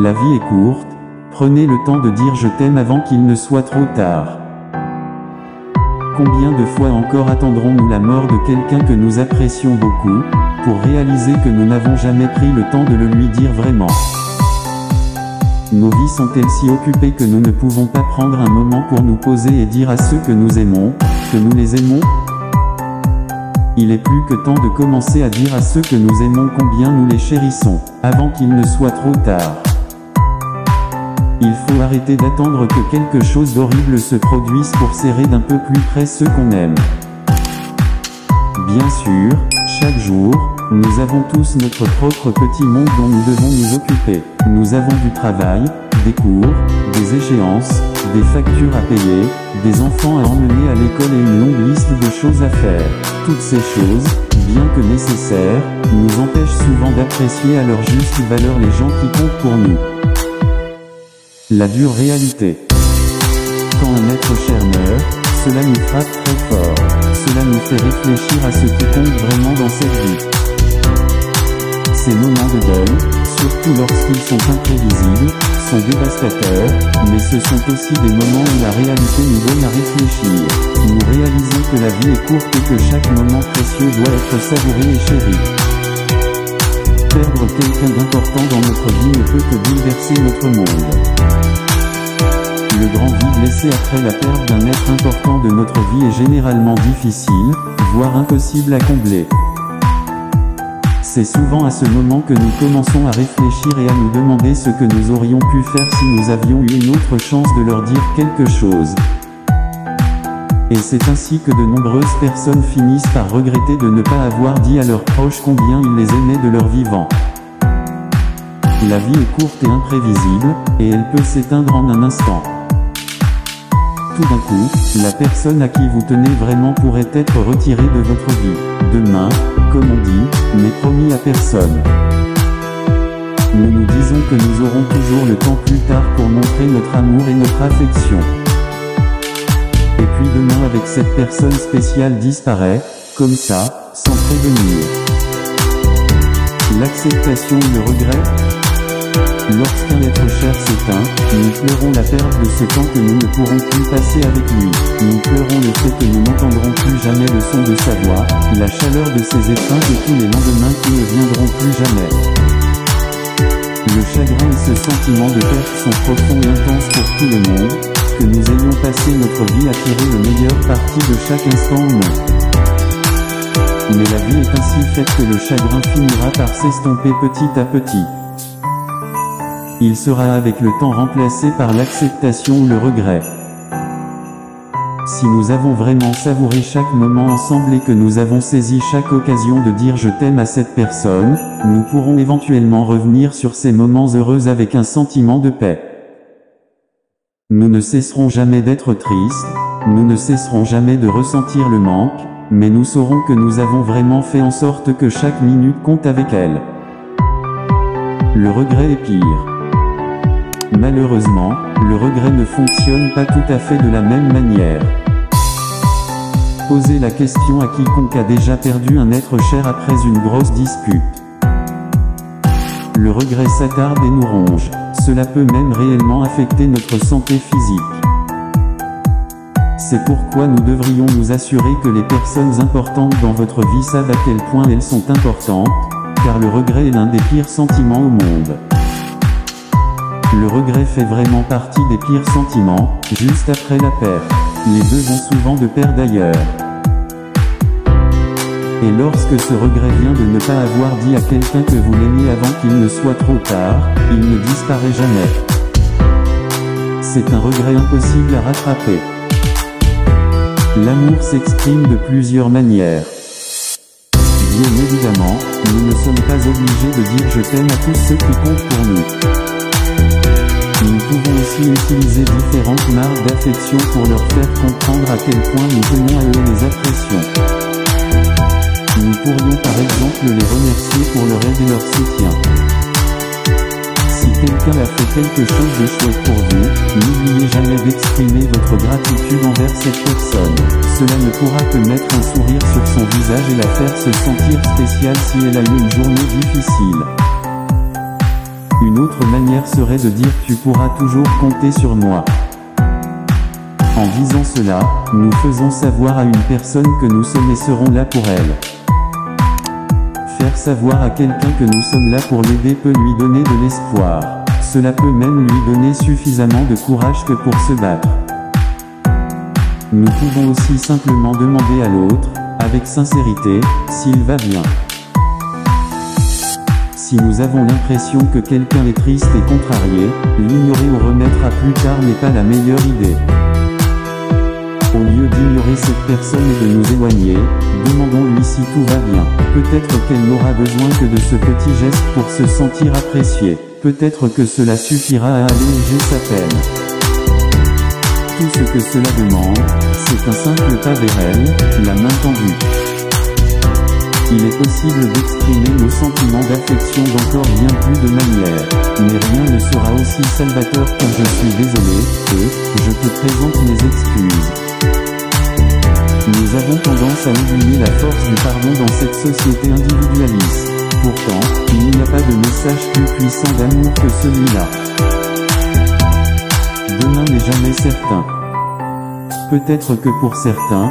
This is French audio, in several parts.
La vie est courte, prenez le temps de dire je t'aime avant qu'il ne soit trop tard. Combien de fois encore attendrons-nous la mort de quelqu'un que nous apprécions beaucoup, pour réaliser que nous n'avons jamais pris le temps de le lui dire vraiment? Nos vies sont-elles si occupées que nous ne pouvons pas prendre un moment pour nous poser et dire à ceux que nous aimons, que nous les aimons? Il est plus que temps de commencer à dire à ceux que nous aimons combien nous les chérissons, avant qu'il ne soit trop tard. Il faut arrêter d'attendre que quelque chose d'horrible se produise pour serrer d'un peu plus près ceux qu'on aime. Bien sûr, chaque jour, nous avons tous notre propre petit monde dont nous devons nous occuper. Nous avons du travail, des cours, des échéances, des factures à payer, des enfants à emmener à l'école et une longue liste de choses à faire. Toutes ces choses, bien que nécessaires, nous empêchent souvent d'apprécier à leur juste valeur les gens qui comptent pour nous. La dure réalité. Quand un être cher meurt, cela nous frappe très fort. Cela nous fait réfléchir à ce qui compte vraiment dans cette vie. Ces moments de deuil, surtout lorsqu'ils sont imprévisibles, sont dévastateurs, mais ce sont aussi des moments où la réalité nous donne à réfléchir. Nous réalisons que la vie est courte et que chaque moment précieux doit être savouré et chéri. Perdre quelqu'un d'important dans notre vie ne peut que bouleverser notre monde. Le grand vide laissé après la perte d'un être important de notre vie est généralement difficile, voire impossible à combler. C'est souvent à ce moment que nous commençons à réfléchir et à nous demander ce que nous aurions pu faire si nous avions eu une autre chance de leur dire quelque chose. Et c'est ainsi que de nombreuses personnes finissent par regretter de ne pas avoir dit à leurs proches combien ils les aimaient de leur vivant. La vie est courte et imprévisible, et elle peut s'éteindre en un instant. Tout d'un coup, la personne à qui vous tenez vraiment pourrait être retirée de votre vie. Demain, comme on dit, n'est promis à personne. Nous nous disons que nous aurons toujours le temps plus tard pour montrer notre amour et notre affection. Et puis demain avec cette personne spéciale disparaît, comme ça, sans prévenir. L'acceptation ou le regret? Lorsqu'un être cher s'éteint, nous pleurons la perte de ce temps que nous ne pourrons plus passer avec lui. Nous pleurons le fait que nous n'entendrons plus jamais le son de sa voix, la chaleur de ses étreintes et tous les lendemains qui ne viendront plus jamais. Le chagrin et ce sentiment de perte sont profonds et intenses pour tout le monde, que nous ayons passé notre vie à tirer le meilleur parti de chaque instant ou non. Mais la vie est ainsi faite que le chagrin finira par s'estomper petit à petit. Il sera avec le temps remplacé par l'acceptation ou le regret. Si nous avons vraiment savouré chaque moment ensemble et que nous avons saisi chaque occasion de dire je t'aime à cette personne, nous pourrons éventuellement revenir sur ces moments heureux avec un sentiment de paix. Nous ne cesserons jamais d'être tristes, nous ne cesserons jamais de ressentir le manque, mais nous saurons que nous avons vraiment fait en sorte que chaque minute compte avec elle. Le regret est pire. Malheureusement, le regret ne fonctionne pas tout à fait de la même manière. Posez la question à quiconque a déjà perdu un être cher après une grosse dispute. Le regret s'attarde et nous ronge, cela peut même réellement affecter notre santé physique. C'est pourquoi nous devrions nous assurer que les personnes importantes dans votre vie savent à quel point elles sont importantes, car le regret est l'un des pires sentiments au monde. Le regret fait vraiment partie des pires sentiments, juste après la perte. Les deux vont souvent de pair d'ailleurs. Et lorsque ce regret vient de ne pas avoir dit à quelqu'un que vous l'aimiez avant qu'il ne soit trop tard, il ne disparaît jamais. C'est un regret impossible à rattraper. L'amour s'exprime de plusieurs manières. Bien évidemment, nous ne sommes pas obligés de dire je t'aime à tous ceux qui comptent pour nous. Nous pouvons aussi utiliser différentes marques d'affection pour leur faire comprendre à quel point nous tenons à eux et les apprécions. Nous pourrions par exemple les remercier pour leur aide et leur soutien. Si quelqu'un a fait quelque chose de chouette pour vous, n'oubliez jamais d'exprimer votre gratitude envers cette personne. Cela ne pourra que mettre un sourire sur son visage et la faire se sentir spéciale si elle a eu une journée difficile. Une autre manière serait de dire tu pourras toujours compter sur moi. En disant cela, nous faisons savoir à une personne que nous sommes et serons là pour elle. Faire savoir à quelqu'un que nous sommes là pour l'aider peut lui donner de l'espoir. Cela peut même lui donner suffisamment de courage que pour se battre. Nous pouvons aussi simplement demander à l'autre, avec sincérité, s'il va bien. Si nous avons l'impression que quelqu'un est triste et contrarié, l'ignorer ou remettre à plus tard n'est pas la meilleure idée. Au lieu d'ignorer cette personne et de nous éloigner, demandons-lui si tout va bien. Peut-être qu'elle n'aura besoin que de ce petit geste pour se sentir appréciée. Peut-être que cela suffira à alléger sa peine. Tout ce que cela demande, c'est un simple pas vers elle, la main tendue. Il est possible d'exprimer nos sentiments d'affection d'encore bien plus de manières. Mais rien ne sera aussi salvateur quand je suis désolé, je te présente mes excuses. Nous avons tendance à oublier la force du pardon dans cette société individualiste. Pourtant, il n'y a pas de message plus puissant d'amour que celui-là. Demain n'est jamais certain. Peut-être que pour certains,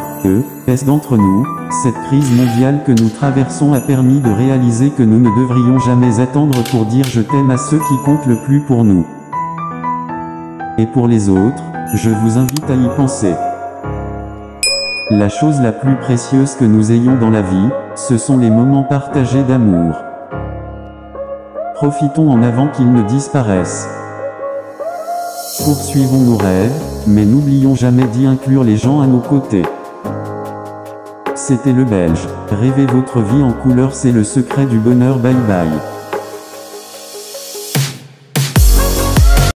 d'entre nous, cette crise mondiale que nous traversons a permis de réaliser que nous ne devrions jamais attendre pour dire je t'aime à ceux qui comptent le plus pour nous. Et pour les autres, je vous invite à y penser. La chose la plus précieuse que nous ayons dans la vie, ce sont les moments partagés d'amour. Profitons en avant qu'ils ne disparaissent. Poursuivons nos rêves, mais n'oublions jamais d'y inclure les gens à nos côtés. C'était le Belge. Rêvez votre vie en couleur, c'est le secret du bonheur. Bye bye.